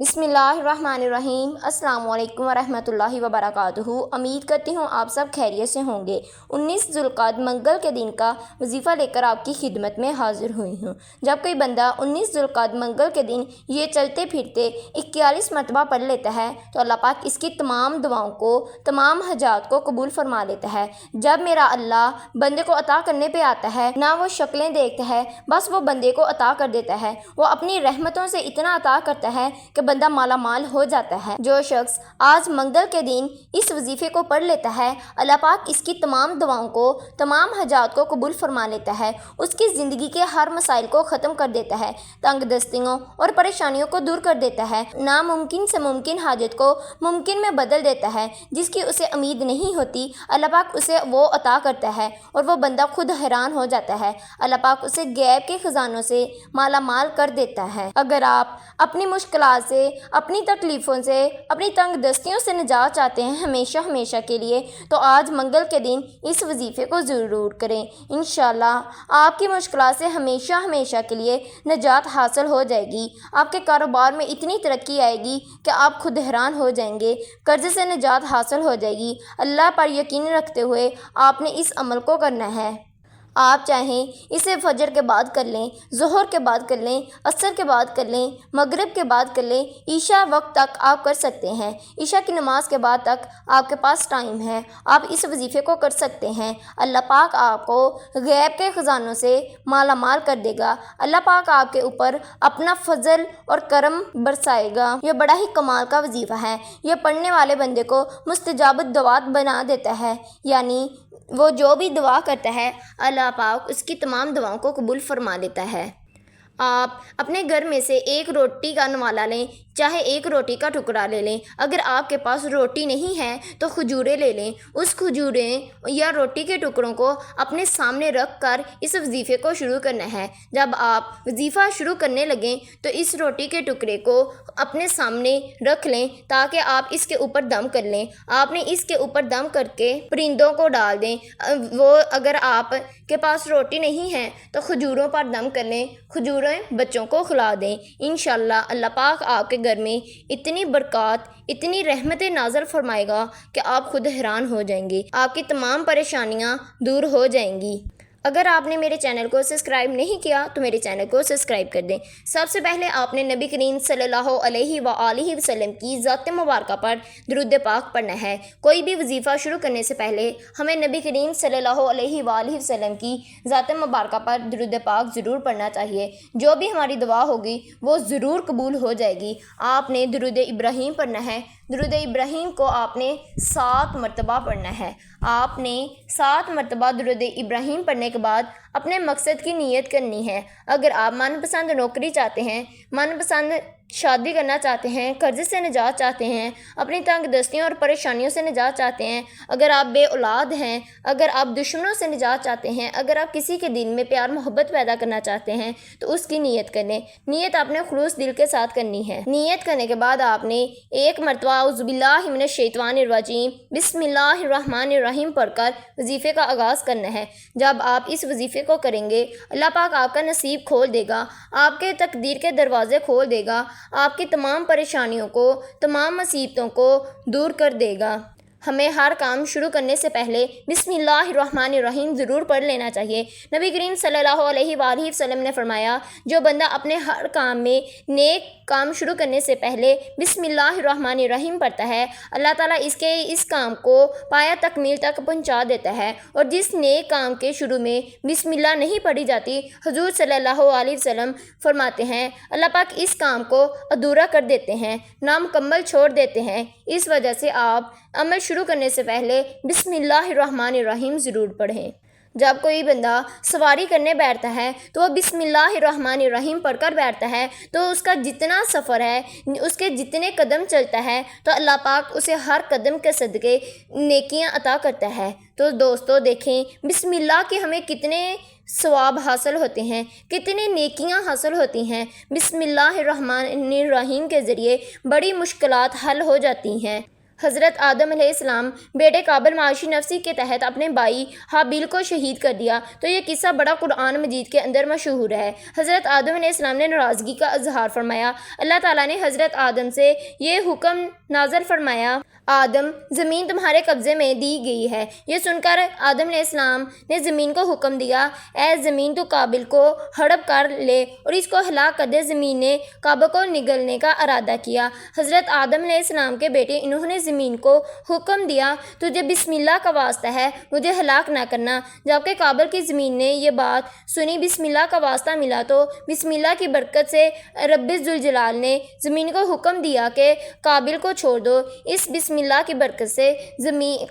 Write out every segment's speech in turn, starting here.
بسم اللہ الرحمن الرحیم۔ السلام علیکم ورحمۃ اللہ وبرکاتہ۔ امید کرتی ہوں آپ سب خیریت سے ہوں گے۔ 19 ذوالقعدہ منگل کے دن کا وظیفہ لے کر آپ کی خدمت میں حاضر ہوئی ہوں۔ جب کوئی بندہ 19 ذوالقعدہ منگل کے دن یہ چلتے پھرتے 41 مرتبہ پڑھ لیتا ہے تو اللہ پاک اس کی تمام دعاؤں کو، تمام حاجات کو قبول فرما لیتا ہے۔ جب میرا اللہ بندے کو عطا کرنے پہ آتا ہے، نہ وہ شکلیں دیکھتا ہے، بس وہ بندے کو عطا کر دیتا ہے۔ وہ اپنی رحمتوں سے اتنا عطا کرتا ہے کہ بندہ مالا مال ہو جاتا ہے۔ جو شخص آج منگل کے دن اس وظیفے کو پڑھ لیتا ہے، اللہ پاک اس کی تمام دعاؤں کو، تمام حاجات کو قبول فرما لیتا ہے، اس کی زندگی کے ہر مسائل کو ختم کر دیتا ہے، تنگ دستیوں اور پریشانیوں کو دور کر دیتا ہے، ناممکن سے ممکن حاجت کو ممکن میں بدل دیتا ہے، جس کی اسے امید نہیں ہوتی اللہ پاک اسے وہ عطا کرتا ہے اور وہ بندہ خود حیران ہو جاتا ہے۔ اللہ پاک اسے غیب کے خزانوں سے مالا مال کر دیتا ہے۔ اگر آپ اپنی مشکلات سے، اپنی تکلیفوں سے، اپنی تنگ دستیوں سے نجات چاہتے ہیں ہمیشہ ہمیشہ کے لیے، تو آج منگل کے دن اس وظیفے کو ضرور کریں۔ انشاءاللہ آپ کی مشکلات سے ہمیشہ ہمیشہ کے لیے نجات حاصل ہو جائے گی۔ آپ کے کاروبار میں اتنی ترقی آئے گی کہ آپ خود حیران ہو جائیں گے۔ قرض سے نجات حاصل ہو جائے گی۔ اللہ پر یقین رکھتے ہوئے آپ نے اس عمل کو کرنا ہے۔ آپ چاہیں اسے فجر کے بعد کر لیں، ظہر کے بعد کر لیں، عصر کے بعد کر لیں، مغرب کے بعد کر لیں، عشاء وقت تک آپ کر سکتے ہیں۔ عشاء کی نماز کے بعد تک آپ کے پاس ٹائم ہے، آپ اس وظیفے کو کر سکتے ہیں۔ اللہ پاک آپ کو غیب کے خزانوں سے مالا مال کر دے گا۔ اللہ پاک آپ کے اوپر اپنا فضل اور کرم برسائے گا۔ یہ بڑا ہی کمال کا وظیفہ ہے۔ یہ پڑھنے والے بندے کو مستجاب الدعوات بنا دیتا ہے، یعنی وہ جو بھی دعا کرتا ہے اللہ پاک اس کی تمام دعاؤں کو قبول فرما لیتا ہے۔ آپ اپنے گھر میں سے ایک روٹی کا نوالا لیں، چاہے ایک روٹی کا ٹکڑا لے لیں۔ اگر آپ کے پاس روٹی نہیں ہے تو کھجوریں لے لیں۔ اس کھجوریں یا روٹی کے ٹکڑوں کو اپنے سامنے رکھ کر اس وظیفے کو شروع کرنا ہے۔ جب آپ وظیفہ شروع کرنے لگیں تو اس روٹی کے ٹکڑے کو اپنے سامنے رکھ لیں تاکہ آپ اس کے اوپر دم کر لیں۔ آپ نے اس کے اوپر دم کر کے پرندوں کو ڈال دیں۔ وہ اگر آپ کے پاس روٹی نہیں ہے تو کھجوروں پر دم کر لیں، کھجوریں بچوں کو کھلا دیں۔ انشاءاللہ اللہ پاک آپ کے گھر میں اتنی برکات، اتنی رحمتیں نازل فرمائے گا کہ آپ خود حیران ہو جائیں گے۔ آپ کی تمام پریشانیاں دور ہو جائیں گی۔ اگر آپ نے میرے چینل کو سبسکرائب نہیں کیا تو میرے چینل کو سبسکرائب کر دیں۔ سب سے پہلے آپ نے نبی کریم صلی اللہ علیہ وآلہ وسلم کی ذات مبارکہ پر درود پاک پڑھنا ہے۔ کوئی بھی وظیفہ شروع کرنے سے پہلے ہمیں نبی کریم صلی اللہ علیہ وآلہ وسلم کی ذات مبارکہ پر درود پاک ضرور پڑھنا چاہیے۔ جو بھی ہماری دعا ہوگی وہ ضرور قبول ہو جائے گی۔ آپ نے درود ابراہیم پڑھنا ہے۔ درود ابراہیم کو آپ نے 7 مرتبہ پڑھنا ہے۔ آپ نے 7 مرتبہ درود ابراہیم پڑھنے کے بعد اپنے مقصد کی نیت کرنی ہے۔ اگر آپ من پسند نوکری چاہتے ہیں، من پسند شادی کرنا چاہتے ہیں، قرض سے نجات چاہتے ہیں، اپنی تنگ دستیوں اور پریشانیوں سے نجات چاہتے ہیں، اگر آپ بے اولاد ہیں، اگر آپ دشمنوں سے نجات چاہتے ہیں، اگر آپ کسی کے دل میں پیار محبت پیدا کرنا چاہتے ہیں تو اس کی نیت کریں۔ نیت آپ نے خلوص دل کے ساتھ کرنی ہے۔ نیت کرنے کے بعد آپ نے 1 مرتبہ اعوذ باللہ من الشیطان الرجیم بسم اللہ الرحمن الرحیم پڑھ کر وظیفے کا آغاز کرنا ہے۔ جب آپ اس وظیفے کو کریں گے اللہ پاک آپ کا نصیب کھول دے گا، آپ کے تقدیر کے دروازے کھول دے گا، آپ کی تمام پریشانیوں کو، تمام مصیبتوں کو دور کر دے گا۔ ہمیں ہر کام شروع کرنے سے پہلے بسم اللہ الرحمن الرحیم ضرور پڑھ لینا چاہیے۔ نبی کریم صلی اللہ علیہ وآلہ وسلم نے فرمایا، جو بندہ اپنے ہر کام میں نیک کام شروع کرنے سے پہلے بسم اللہ الرحمن الرحیم پڑھتا ہے، اللہ تعالیٰ اس کام کو پایا تکمیل تک پہنچا دیتا ہے۔ اور جس نیک کام کے شروع میں بسم اللہ نہیں پڑھی جاتی، حضور صلی اللہ علیہ وسلم فرماتے ہیں اللہ پاک اس کام کو ادھورا کر دیتے ہیں، نامکمل چھوڑ دیتے ہیں۔ اس وجہ سے آپ عمل شروع کرنے سے پہلے بسم اللہ الرحمن الرحیم ضرور پڑھیں۔ جب کوئی بندہ سواری کرنے بیٹھتا ہے تو وہ بسم اللہ الرحمن الرحیم پڑھ کر بیٹھتا ہے تو اس کا جتنا سفر ہے، اس کے جتنے قدم چلتا ہے تو اللہ پاک اسے ہر قدم کے صدقے نیکیاں عطا کرتا ہے۔ تو دوستو دیکھیں بسم اللہ کے ہمیں کتنے ثواب حاصل ہوتے ہیں، کتنی نیکیاں حاصل ہوتی ہیں۔ بسم اللہ الرحمن الرحیم کے ذریعے بڑی مشکلات حل ہو جاتی ہیں۔ حضرت آدم علیہ السلام بیٹے قابل معاشی نفسی کے تحت اپنے بھائی حابیل کو شہید کر دیا تو یہ قصہ بڑا قرآن مجید کے اندر مشہور ہے۔ حضرت آدم علیہ السلام نے ناراضگی کا اظہار فرمایا۔ اللہ تعالیٰ نے حضرت آدم سے یہ حکم نازل فرمایا، آدم زمین تمہارے قبضے میں دی گئی ہے۔ یہ سن کر آدم علیہ السلام نے زمین کو حکم دیا، اے زمین تو قابل کو ہڑپ کر لے اور اس کو ہلاک کر دے۔ زمین نے قابل کو نگلنے کا ارادہ کیا۔ حضرت آدم علیہ السلام کے بیٹے انہوں نے زمین کو حکم دیا، تجھے بسم اللہ کا واسطہ ہے، مجھے ہلاک نہ کرنا۔ جبکہ قابل کی زمین نے یہ بات سنی، بسم اللہ کا واسطہ ملا تو بسم اللہ کی برکت سے رب ذوالجلال نے زمین کو حکم دیا کہ قابل کو چھوڑ دو۔ اس بسم اللہ کی برکت سے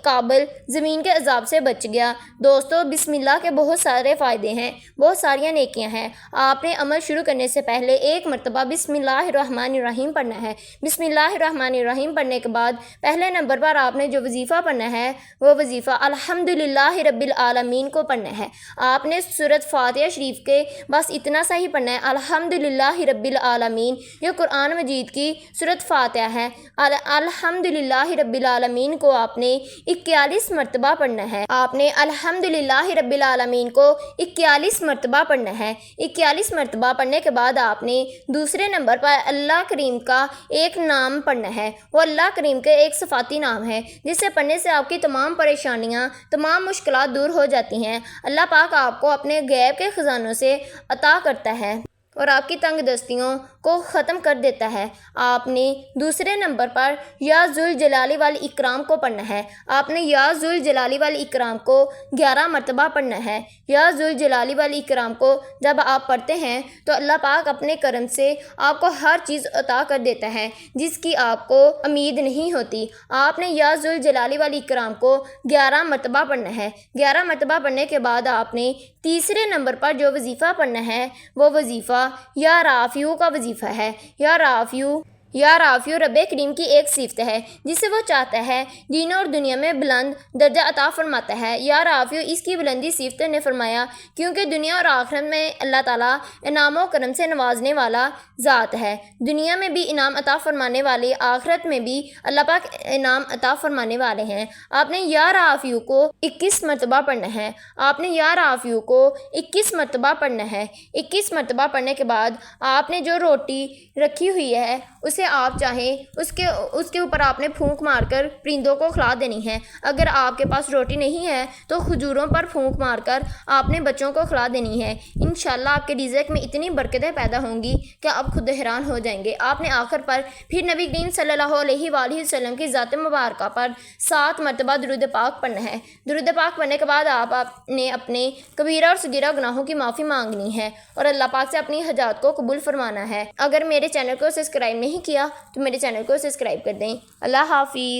قابل زمین کے عذاب سے بچ گیا۔ دوستو، بسم اللہ کے بہت سارے فائدے ہیں، بہت ساریاں نیکیاں ہیں۔ آپ نے عمل شروع کرنے سے پہلے ایک مرتبہ بسم اللہ الرحمن الرحیم پڑھنا ہے۔ بسم اللہ الرحمن الرحیم پڑھنے کے بعد پہلے نمبر پر آپ نے جو وظیفہ پڑھنا ہے وہ وظیفہ الحمدللہ رب العالمین کو پڑھنا ہے۔ آپ نے سورۃ فاتحہ شریف کے بس اتنا سا ہی پڑھنا ہے، الحمدللہ رب العالمین۔ یہ قرآن مجید کی سورۃ فاتحہ ہے۔ الحمدللہ رب العالمین کو آپ نے 41 مرتبہ پڑھنا ہے۔ آپ نے الحمدللہ رب العالمین کو 41 مرتبہ پڑھنا ہے۔ 41 مرتبہ پڑھنے کے بعد آپ نے دوسرے نمبر پر اللہ کریم کا ایک نام پڑھنا ہے۔ وہ اللہ کریم کے ایک صفاتی نام ہے جس سے پڑھنے سے آپ کی تمام پریشانیاں، تمام مشکلات دور ہو جاتی ہیں۔ اللہ پاک آپ کو اپنے غیب کے خزانوں سے عطا کرتا ہے اور آپ کی تنگ دستیوں کو ختم کر دیتا ہے۔ آپ نے دوسرے نمبر پر یا ذوالجلال والاکرام کو پڑھنا ہے۔ آپ نے یا ذوالجلال والاکرام کو 11 مرتبہ پڑھنا ہے۔ یا ذوالجلال والاکرام کو جب آپ پڑھتے ہیں تو اللہ پاک اپنے کرم سے آپ کو ہر چیز عطا کر دیتا ہے جس کی آپ کو امید نہیں ہوتی۔ آپ نے یا ذوالجلال والاکرام کو 11 مرتبہ پڑھنا ہے۔ 11 مرتبہ پڑھنے کے بعد آپ نے تیسرے نمبر پر جو وظیفہ پڑھنا ہے وہ وظیفہ یا رافیو کا وظیفہ ہے۔ یا رافیو رب کریم کی ایک صفت ہے جسے وہ چاہتا ہے دین اور دنیا میں بلند درجہ عطا فرماتا ہے۔ یا رافیو اس کی بلندی صفت نے فرمایا کیونکہ دنیا اور آخرت میں اللہ تعالیٰ انعام و کرم سے نوازنے والا ذات ہے۔ دنیا میں بھی انعام عطا فرمانے والے، آخرت میں بھی اللہ پاک انعام عطا فرمانے والے ہیں۔ آپ نے یا رافیو کو 21 مرتبہ پڑھنا ہے۔ آپ نے یا رافیو کو 21 مرتبہ پڑھنا ہے۔ 21 مرتبہ پڑھنے کے بعد آپ نے جو روٹی رکھی ہوئی ہے اسے آپ چاہیں اس کے اوپر آپ نے پھونک مار کر پرندوں کو کھلا دینی ہے۔ اگر آپ کے پاس روٹی نہیں ہے تو کھجوروں پر پھونک مار کر آپ نے بچوں کو کھلا دینی ہے۔ انشاءاللہ آپ کے رزق میں اتنی برکتیں پیدا ہوں گی کہ آپ خود حیران ہو جائیں گے۔ آپ نے آخر پر پھر نبی کریم صلی اللہ علیہ وآلہ وسلم کی ذات مبارکہ پر 7 مرتبہ درود پاک پڑھنا ہے۔ درود پاک پڑھنے کے بعد آپ نے اپنے کبیرہ اور صغیرہ گناہوں کی معافی مانگنی ہے اور اللہ پاک سے اپنی حاجات کو قبول فرمانا ہے۔ اگر میرے چینل کو سبسکرائب نہیں کیا تو میرے چینل کو سبسکرائب کر دیں۔ اللہ حافظ۔